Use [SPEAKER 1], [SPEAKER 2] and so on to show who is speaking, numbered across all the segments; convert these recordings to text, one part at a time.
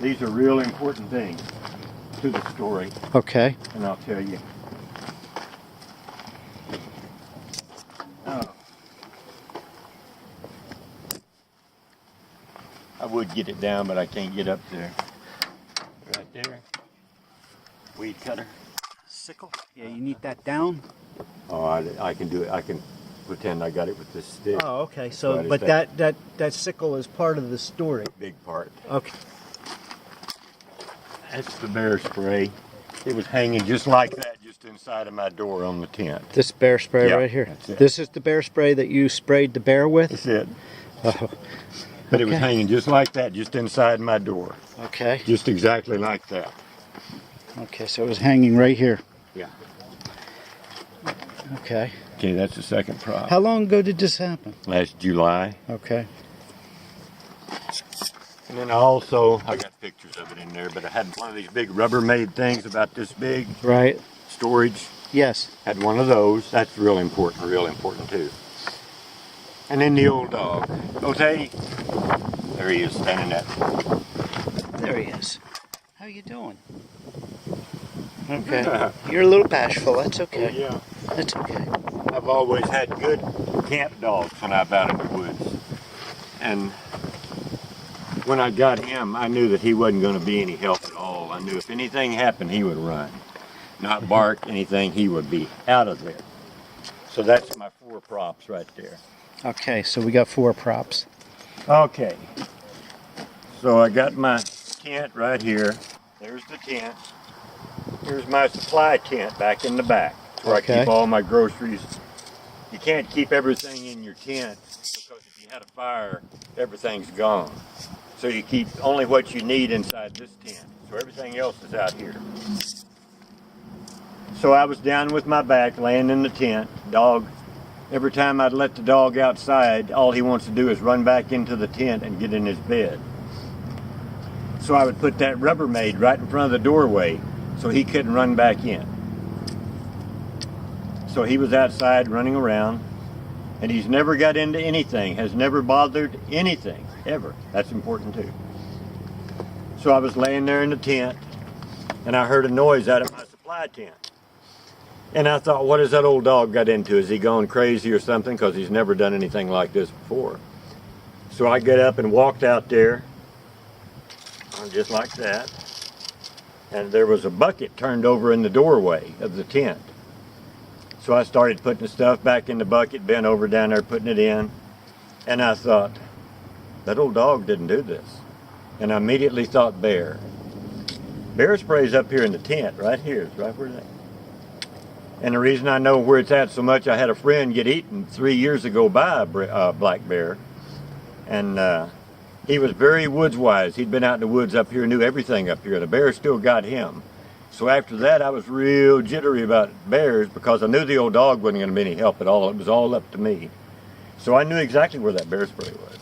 [SPEAKER 1] These are real important things to the story.
[SPEAKER 2] Okay.
[SPEAKER 1] And I'll tell you. I would get it down, but I can't get up there. Right there. Weed cutter.
[SPEAKER 2] Sickle? Yeah, you need that down?
[SPEAKER 1] Oh, I can do it. I can pretend I got it with this stick.
[SPEAKER 2] Oh, okay. So,
[SPEAKER 1] Right,
[SPEAKER 2] but that sickle is part of the story.
[SPEAKER 1] Big part.
[SPEAKER 2] Okay.
[SPEAKER 1] That's the bear spray. It was hanging just like that, just inside of my door on the tent.
[SPEAKER 2] This bear spray
[SPEAKER 1] Yeah,
[SPEAKER 2] right here.
[SPEAKER 1] that's it.
[SPEAKER 2] This is the bear spray that you sprayed the bear with?
[SPEAKER 1] That's it.
[SPEAKER 2] Oh,
[SPEAKER 1] But it was
[SPEAKER 2] okay.
[SPEAKER 1] hanging just like that, just inside my door.
[SPEAKER 2] Okay.
[SPEAKER 1] Just exactly like that.
[SPEAKER 2] Okay, so it was hanging right here.
[SPEAKER 1] Yeah.
[SPEAKER 2] Okay.
[SPEAKER 1] Okay, that's the second prop.
[SPEAKER 2] How long ago did this happen?
[SPEAKER 1] Last July.
[SPEAKER 2] Okay.
[SPEAKER 1] And then I got pictures of it in there, but I had one of these big Rubbermaid things about this big.
[SPEAKER 2] Right.
[SPEAKER 1] Storage.
[SPEAKER 2] Yes.
[SPEAKER 1] Had one of those. That's real important too. And then the old dog. Jose. There he is standing there.
[SPEAKER 2] There he is. How you doing? Okay. You're a little bashful. That's okay.
[SPEAKER 1] Oh, yeah.
[SPEAKER 2] That's okay.
[SPEAKER 1] I've always had good camp dogs when I've out in the woods. And when I got him, I knew that he wasn't going to be any help at all. I knew if anything happened, he would run. Not bark, anything, he would be out of there. So that's my 4 props right there.
[SPEAKER 2] Okay, so we got 4 props.
[SPEAKER 1] Okay. So I got my tent right here. There's the tent. Here's my supply tent back in the back. That's where I keep all my groceries. You can't keep everything in your tent because if you had a fire, everything's gone. So you keep only what you need inside this tent. So everything else is out here. So I was down with my back, laying in the tent. Dog, every time I'd let the dog outside, all he wants to do is run back into the tent and get in his bed. So I would put that Rubbermaid right in front of the doorway so he couldn't run back in. So he was outside running around, and he's never got into anything, has never bothered anything, ever. That's important too. So I was laying there in the tent, and I heard a noise out of my supply tent. And I thought, what has that old dog got into? Is he going crazy or something? Because he's never done anything like this before. So I got up and walked out there, just like that. And there was a bucket turned over in the doorway of the tent. So I started putting the stuff back in the bucket, bent over down there, putting it in. And I thought, that old dog didn't do this. And I immediately thought bear. Bear spray's up here in the tent, right here. It's right where that. And the reason I know where it's at so much, I had a friend get eaten 3 years ago by a black bear. And he was very woods wise. He'd been out in the woods up here, knew everything up here. The bear still got him. So after that, I was real jittery about bears because I knew the old dog wasn't going to be any help at all. It was all up to me. So I knew exactly where that bear spray was.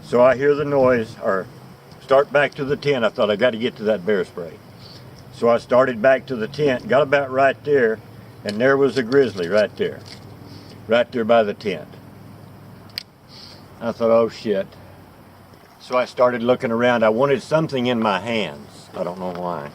[SPEAKER 1] So I hear the noise, or start back to the tent. I thought I got to get to that bear spray. So I started back to the tent, got about right there, and there was a grizzly right there by the tent. I thought, oh shit. So I started looking around. I wanted something in my hands. I don't know why.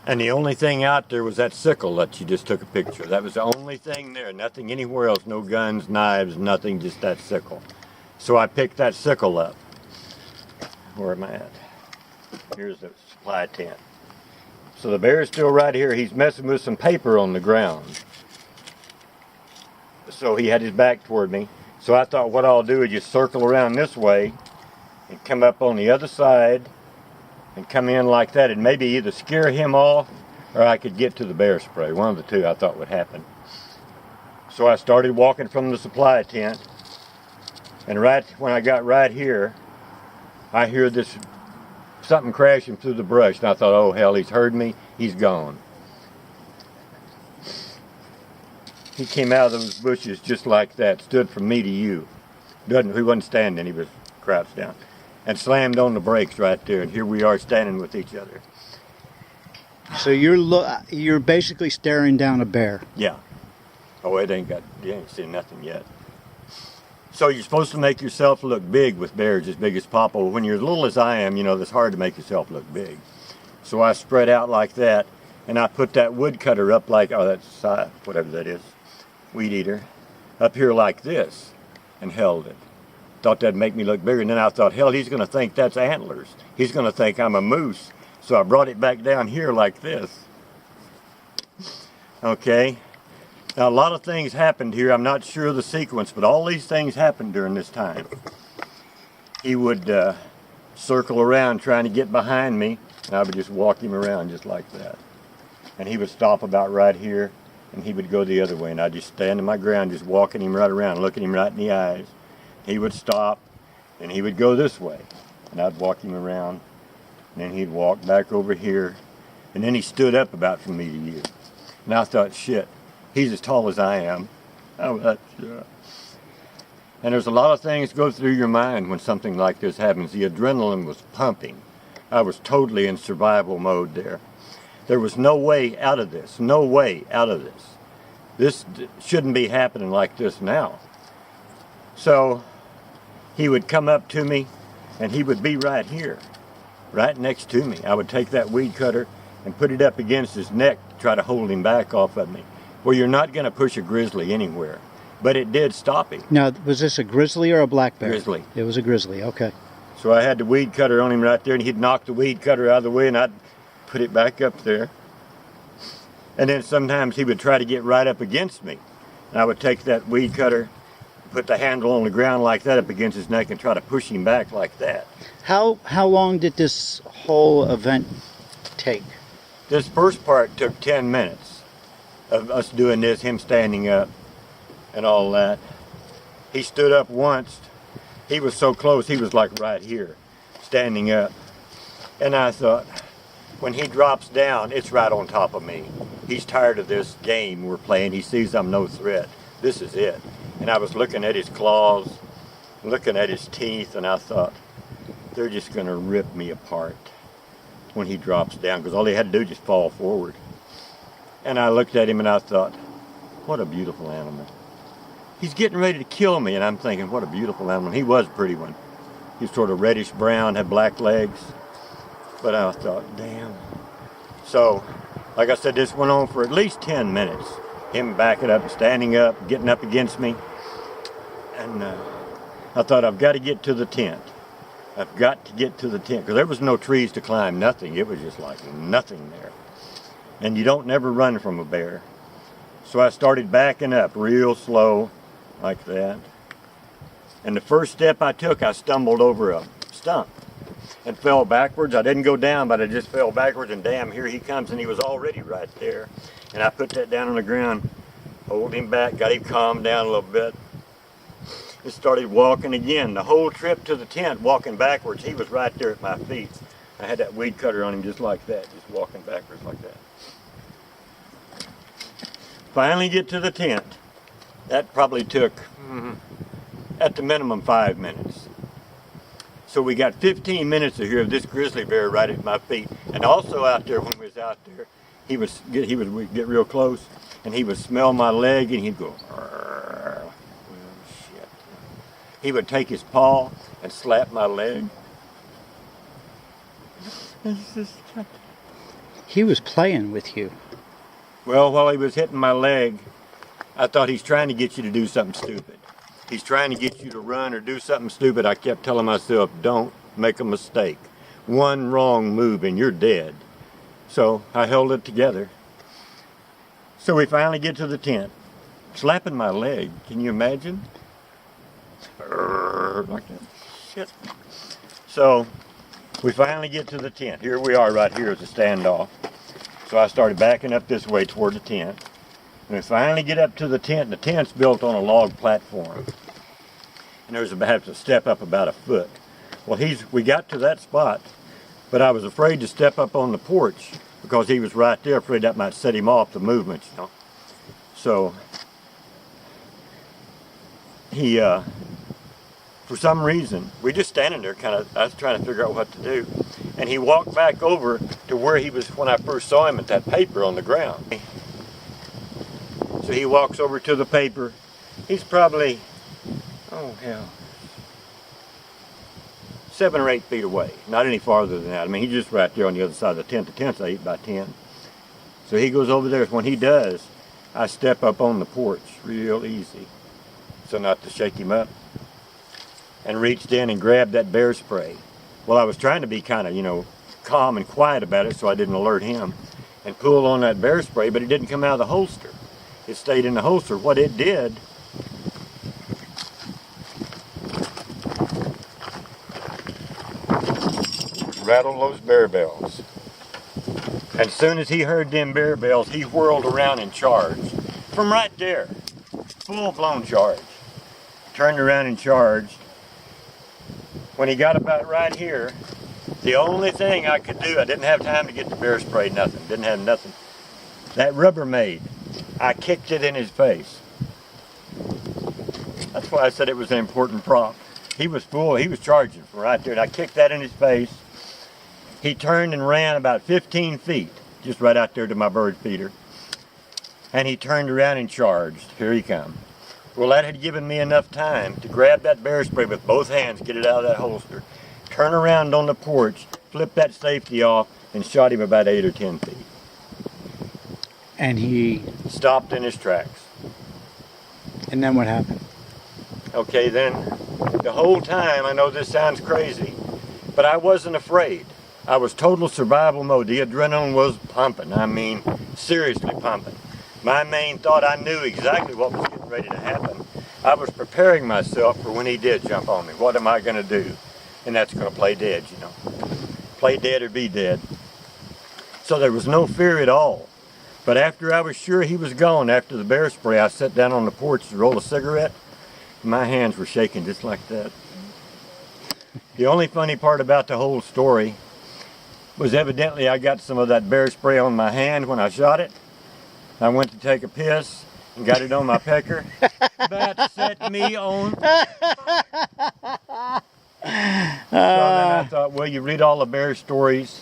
[SPEAKER 1] And the only thing out there was that sickle that you just took a picture of. That was the only thing there. Nothing anywhere else. No guns, knives, nothing, just that sickle. So I picked that sickle up. Where am I at? Here's the supply tent. So the bear is still right here. He's messing with some paper on the ground. So he had his back toward me. So I thought what I'll do is just circle around this way and come up on the other side and come in like that and maybe either scare him off or I could get to the bear spray. One of the two I thought would happen. So I started walking from the supply tent, and right when I got right here, I hear this something crashing through the brush, and I thought, oh hell, he's heard me, he's gone. He came out of those bushes just like that, stood from me to you. He wasn't standing, he was crouched down. And slammed on the brakes right there, and here we are standing with each other.
[SPEAKER 2] So you're basically staring down a bear.
[SPEAKER 1] Yeah. Oh, you ain't seen nothing yet. So you're supposed to make yourself look big with bears as big as Papa. When you're as little as I am, you know, it's hard to make yourself look big. So I spread out like that, and I put that wood cutter up like, oh, that's whatever that is, weed eater, up here like this, and held it. Thought that'd make me look bigger, and then I thought, hell, he's going to think that's antlers. He's going to think I'm a moose. So I brought it back down here like this. Okay. Now, a lot of things happened here. I'm not sure of the sequence, but all these things happened during this time. He would circle around trying to get behind me, and I would just walk him around just like that. And he would stop about right here, and he would go the other way, and I'd just stand on my ground, just walking him right around, looking him right in the eyes. He would stop, and he would go this way, and I'd walk him around, and then he'd walk back over here, and then he stood up about from me to you. And I thought, shit, he's as tall as I am. Oh, that's, and there's a lot of things go through your mind when something like this happens. The adrenaline was pumping. I was totally in survival mode there. There was no way out of this. No way out of this. This shouldn't be happening like this now. So he would come up to me, and he would be right here, right next to me. I would take that weed cutter and put it up against his neck to try to hold him back off of me. Well, you're not going to push a grizzly anywhere, but it did stop him.
[SPEAKER 2] Now, was this a grizzly or a black bear?
[SPEAKER 1] Grizzly.
[SPEAKER 2] It was a grizzly, okay.
[SPEAKER 1] So I had the weed cutter on him right there, and he'd knock the weed cutter out of the way, and I'd put it back up there. And then sometimes he would try to get right up against me. And I would take that weed cutter, put the handle on the ground like that up against his neck, and try to push him back like that.
[SPEAKER 2] How long did this whole event take?
[SPEAKER 1] This first part took 10 minutes of us doing this, him standing up and all that. He stood up once. He was so close, he was like right here, standing up. And I thought, when he drops down, it's right on top of me. He's tired of this game we're playing. He sees I'm no threat. This is it. And I was looking at his claws, looking at his teeth, and I thought, they're just going to rip me apart when he drops down, because all he had to do was just fall forward. And I looked at him and I thought, what a beautiful animal. He's getting ready to kill me, and I'm thinking, what a beautiful animal. He was a pretty one. He was sort of reddish brown, had black legs. But I thought, damn. So, like I said, this went on for at least 10 minutes. Him backing up, standing up, getting up against me. And I thought, I've got to get to the tent. I've got to get to the tent, because there was no trees to climb, nothing. It was just like nothing there. And you don't never run from a bear. So I started backing up real slow, like that. And the first step I took, I stumbled over a stump and fell backwards. I didn't go down, but I just fell backwards, and damn, here he comes, and he was already right there. And I put that down on the ground, hold him back, got him calmed down a little bit. And started walking again. The whole trip to the tent, walking backwards, he was right there at my feet. I had that weed cutter on him just like that, just walking backwards like that. Finally get to the tent. That probably took, at the minimum, 5 minutes. So we got 15 minutes of here of this grizzly bear right at my feet. And also out there, when we was out there, he would get real close, and he would smell my leg, and he'd go, well, shit. He would take his paw and slap my leg.
[SPEAKER 2] He was playing with you.
[SPEAKER 1] Well, while he was hitting my leg, I thought he's trying to get you to do something stupid. He's trying to get you to run or do something stupid. I kept telling myself, don't make a mistake. One wrong move and you're dead. So I held it together. So we finally get to the tent. Slapping my leg, can you imagine? Like that. Shit. So we finally get to the tent. Here we are right here at the standoff. So I started backing up this way toward the tent. And we finally get up to the tent, and the tent's built on a log platform. And there's about to step up about a foot. Well, we got to that spot, but I was afraid to step up on the porch because he was right there, afraid that might set him off the movement, you know. So he, for some reason, we just standing there I was trying to figure out what to do. And he walked back over to where he was when I first saw him at that paper on the ground. So he walks over to the paper. He's probably, oh hell, 7 or 8 feet away, not any farther than that. I mean, he's just right there on the other side of the tent. The tent's 8 by 10. So he goes over there. When he does, I step up on the porch real easy, so not to shake him up, and reached in and grabbed that bear spray. Well, I was trying to be kind of, you know, calm and quiet about it so I didn't alert him, and pulled on that bear spray, but it didn't come out of the holster. It stayed in the holster. What it did, rattled those bear bells. And as soon as he heard them bear bells, he whirled around and charged. From right there, full-blown charge. Turned around and charged. When he got about right here, the only thing I could do, I didn't have time to get the bear spray, nothing. Didn't have nothing. That Rubbermaid, I kicked it in his face. That's why I said it was an important prop. He was full, he was charging from right there, and I kicked that in his face. He turned and ran about 15 feet, just right out there to my bird feeder. And he turned around and charged. Here he come. Well, that had given me enough time to grab that bear spray with both hands, get it out of that holster, turn around on the porch, flip that safety off, and shot him about 8 or 10 feet.
[SPEAKER 2] And he
[SPEAKER 1] Stopped in his tracks.
[SPEAKER 2] And then what happened?
[SPEAKER 1] Okay, then the whole time, I know this sounds crazy, but I wasn't afraid. I was total survival mode. The adrenaline was pumping. I mean, seriously pumping. My main thought, I knew exactly what was getting ready to happen. I was preparing myself for when he did jump on me. What am I going to do? And that's going to play dead, you know. Play dead or be dead. So there was no fear at all. But after I was sure he was gone, after the bear spray, I sat down on the porch to roll a cigarette. My hands were shaking just like that. The only funny part about the whole story was evidently I got some of that bear spray on my hand when I shot it. I went to take a piss and got it on my pecker. That set me on. So then I thought, well, you read all the bear stories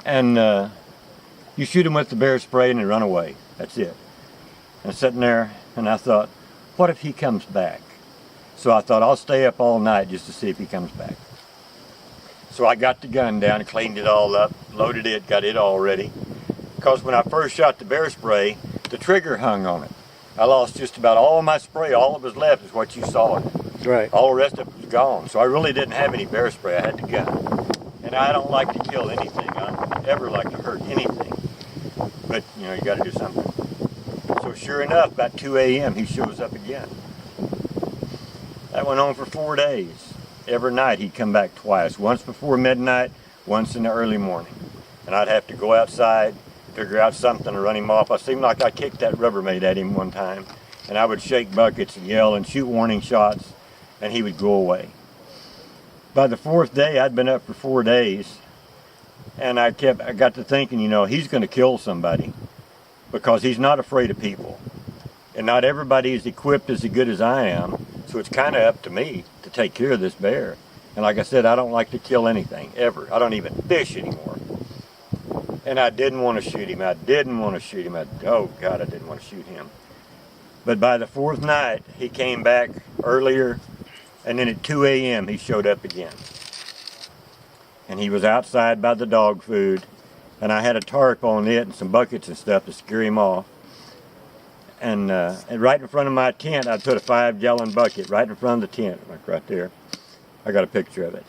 [SPEAKER 1] and you shoot them with the bear spray and they run away. That's it. And sitting there and I thought, what if he comes back? So I thought I'll stay up all night just to see if he comes back. So I got the gun down and cleaned it all up, loaded it, got it all ready. Because when I first shot the bear spray, the trigger hung on it. I lost just about all my spray. All that was left is what you saw in it.
[SPEAKER 2] Right.
[SPEAKER 1] All the rest of it was gone. So I really didn't have any bear spray. I had the gun. And I don't like to kill anything. I don't ever like to hurt anything. But, you know, you got to do something. So sure enough, about 2 a.m., he shows up again. That went on for 4 days. Every night he'd come back twice. Once before midnight, once in the early morning. And I'd have to go outside, figure out something to run him off. I seemed like I kicked that Rubbermaid at him one time. And I would shake buckets and yell and shoot warning shots, and he would go away. By the 4th day, I'd been up for 4 days, and I got to thinking, you know, he's going to kill somebody because he's not afraid of people. And not everybody is equipped as good as I am, so it's kind of up to me to take care of this bear. And like I said, I don't like to kill anything, ever. I don't even fish anymore. And I didn't want to shoot him. I didn't want to shoot him. Oh, God, I didn't want to shoot him. But by the 4th night, he came back earlier, and then at 2 a.m. he showed up again. And he was outside by the dog food, and I had a tarp on it and some buckets and stuff to scare him off. And right in front of my tent, I put a 5-gallon bucket right in front of the tent, like right there. I got a picture of it.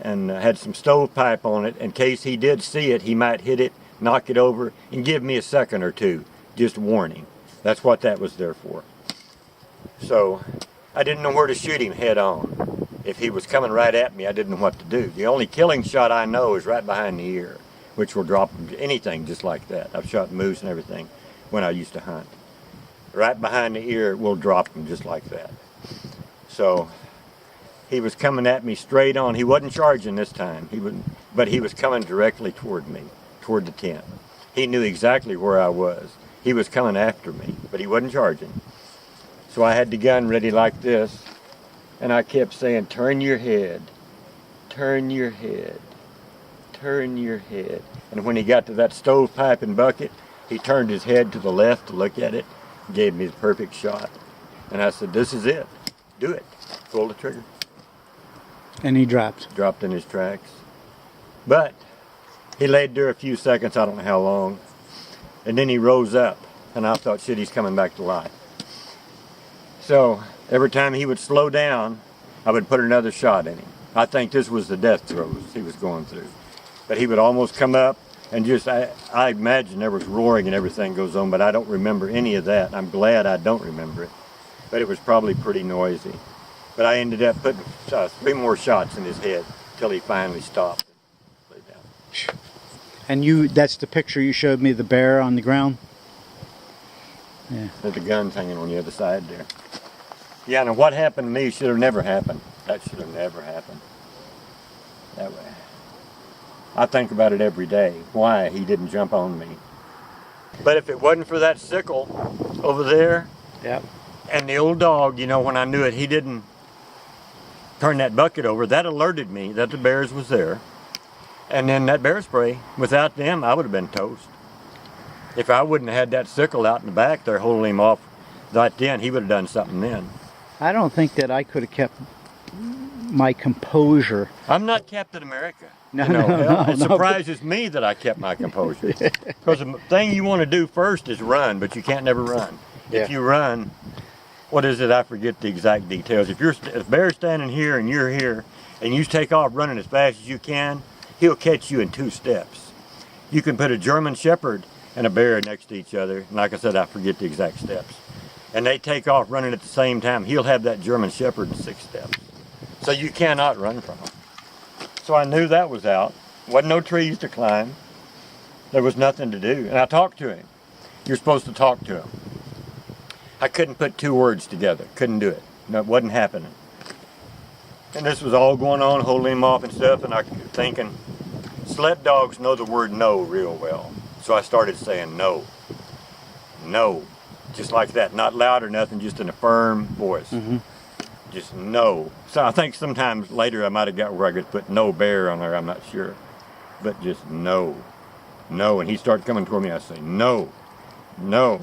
[SPEAKER 1] And had some stovepipe on it. In case he did see it, he might hit it, knock it over, and give me a second or two. Just warning. That's what that was there for. So I didn't know where to shoot him head on. If he was coming right at me, I didn't know what to do. The only killing shot I know is right behind the ear, which will drop anything just like that. I've shot moose and everything when I used to hunt. Right behind the ear will drop them just like that. So he was coming at me straight on. He wasn't charging this time, but he was coming directly toward me, toward the tent. He knew exactly where I was. He was coming after me, but he wasn't charging. So I had the gun ready like this, and I kept saying, turn your head, turn your head, turn your head. And when he got to that stovepipe and bucket, he turned his head to the left to look at it, gave me the perfect shot. And I said, this is it. do it. Pulled the trigger.
[SPEAKER 2] And he dropped.
[SPEAKER 1] Dropped in his tracks. But he laid there a few seconds, I don't know how long, and then he rose up, and I thought, shit, he's coming back to life. So every time he would slow down, I would put another shot in him. I think this was the death throes he was going through. But he would almost come up and just, I imagine there was roaring and everything goes on, but I don't remember any of that. I'm glad I don't remember it. But it was probably pretty noisy. But I ended up putting 3 more shots in his head till he finally stopped and lay down.
[SPEAKER 2] And that's the picture you showed me, the bear on the ground? Yeah.
[SPEAKER 1] With the guns hanging on the other side there. Yeah, and what happened to me should have never happened. That should have never happened. That way. I think about it every day, why he didn't jump on me. But if it wasn't for that sickle over there,
[SPEAKER 2] Yep.
[SPEAKER 1] and the old dog, you know, when I knew it, he didn't turn that bucket over, that alerted me that the bears was there. And then that bear spray, without them, I would have been toast. If I wouldn't have had that sickle out in the back there holding him off right then, he would have done something then.
[SPEAKER 2] I don't think that I could have kept my composure.
[SPEAKER 1] I'm not Captain America.
[SPEAKER 2] No,
[SPEAKER 1] you know,
[SPEAKER 2] no,
[SPEAKER 1] it
[SPEAKER 2] no,
[SPEAKER 1] surprises me that I kept my composure. Because the thing you want to do first is run, but you can't never run.
[SPEAKER 2] Yeah.
[SPEAKER 1] If you run, what is it? I forget the exact details. If if bear's standing here and you're here, and you take off running as fast as you can, he'll catch you in 2 steps. You can put a German Shepherd and a bear next to each other, and like I said, I forget the exact steps. And they take off running at the same time, he'll have that German Shepherd in 6 steps. So you cannot run from him. So I knew that was out. Wasn't no trees to climb. There was nothing to do. And I talked to him. You're supposed to talk to him. I couldn't put 2 words together. Couldn't do it. No, it wasn't happening. And this was all going on, holding him off and stuff, and I was thinking, sled dogs know the word no real well. So I started saying no. No. Just like that. Not loud or nothing, just in a firm voice.
[SPEAKER 2] Mm-hmm.
[SPEAKER 1] Just no. So I think sometimes later I might have got where I could put no bear on there, I'm not sure. But just no. No. And he started coming toward me, I say, no. No.